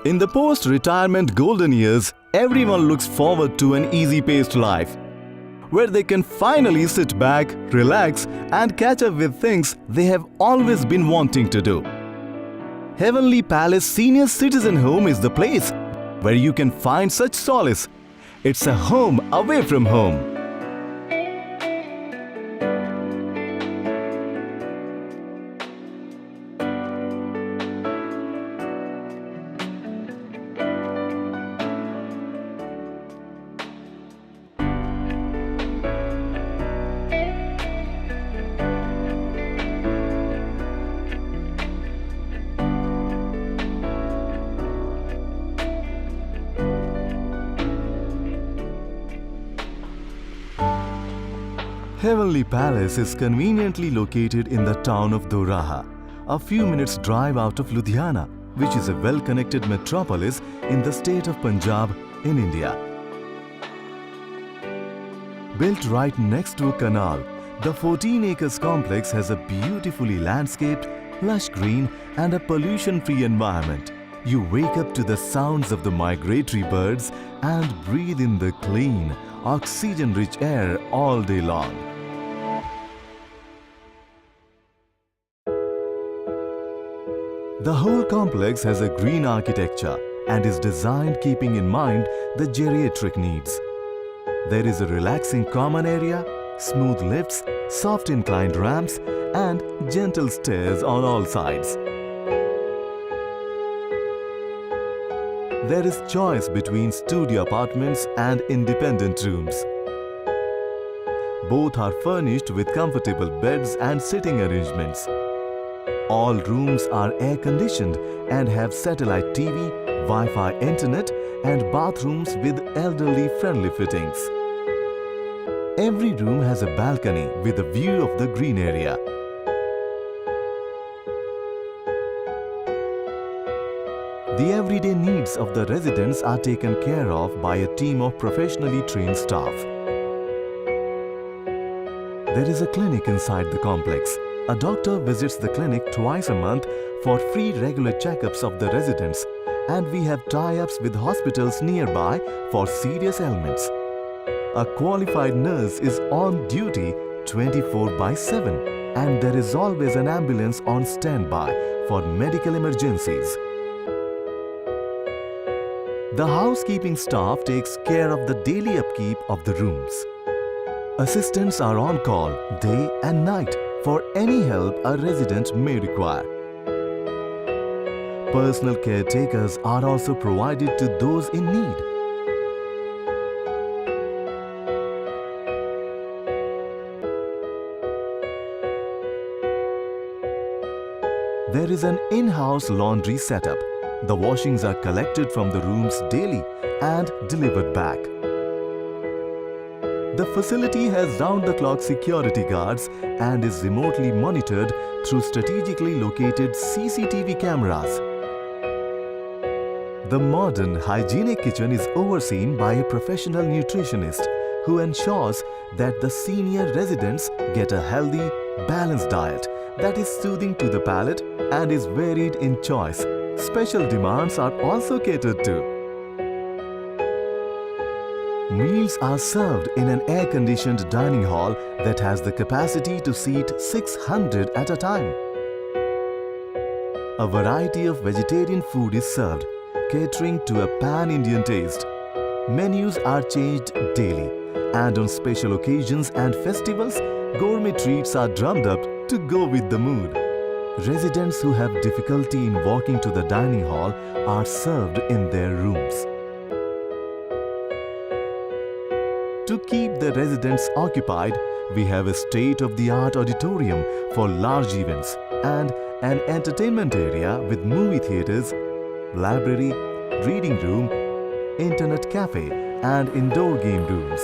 In the post-retirement golden years, everyone looks forward to an easy-paced life, where they can finally sit back, relax, and catch up with things they have always been wanting to do. Heavenly Palace Senior Citizen Home is the place where you can find such solace. It's a home away from home. Heavenly Palace is conveniently located in the town of Doraha, a few minutes drive out of Ludhiana, which is a well-connected metropolis in the state of Punjab in India. Built right next to a canal, the 14 acres complex has a beautifully landscaped, lush green and a pollution-free environment. You wake up to the sounds of the migratory birds and breathe in the clean, oxygen-rich air all day long. The whole complex has a green architecture and is designed keeping in mind the geriatric needs. There is a relaxing common area, smooth lifts, soft inclined ramps, and gentle stairs on all sides. There is choice between studio apartments and independent rooms. Both are furnished with comfortable beds and sitting arrangements. All rooms are air-conditioned and have satellite TV, Wi-Fi internet and bathrooms with elderly-friendly fittings. Every room has a balcony with a view of the green area. The everyday needs of the residents are taken care of by a team of professionally trained staff. There is a clinic inside the complex. A doctor visits the clinic twice a month for free regular checkups of the residents, and we have tie-ups with hospitals nearby for serious ailments. A qualified nurse is on duty 24/7, and there is always an ambulance on standby for medical emergencies. The housekeeping staff takes care of the daily upkeep of the rooms. Assistants are on call day and night for any help a resident may require. Personal caretakers are also provided to those in need. There is an in-house laundry setup. The washings are collected from the rooms daily and delivered back. The facility has round-the-clock security guards and is remotely monitored through strategically located CCTV cameras. The modern hygienic kitchen is overseen by a professional nutritionist who ensures that the senior residents get a healthy, balanced diet that is soothing to the palate and is varied in choice. Special demands are also catered to. Meals are served in an air-conditioned dining hall that has the capacity to seat 600 at a time. A variety of vegetarian food is served, catering to a pan-Indian taste. Menus are changed daily, and on special occasions and festivals, gourmet treats are drummed up to go with the mood. Residents who have difficulty in walking to the dining hall are served in their rooms. To keep the residents occupied, we have a state-of-the-art auditorium for large events and an entertainment area with movie theatres, library, reading room, internet cafe and indoor game rooms.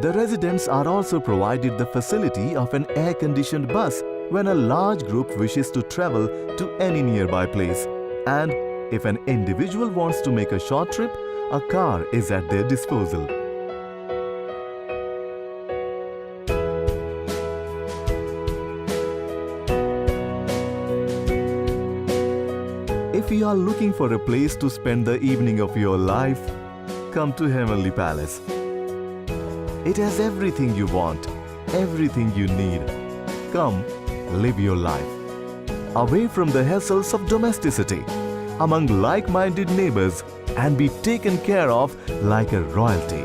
The residents are also provided the facility of an air-conditioned bus when a large group wishes to travel to any nearby place. And if an individual wants to make a short trip, a car is at their disposal. If you are looking for a place to spend the evening of your life, come to Heavenly Palace. It has everything you want, everything you need. Come, live your life. Away from the hassles of domesticity, among like-minded neighbors, and be taken care of like a royalty.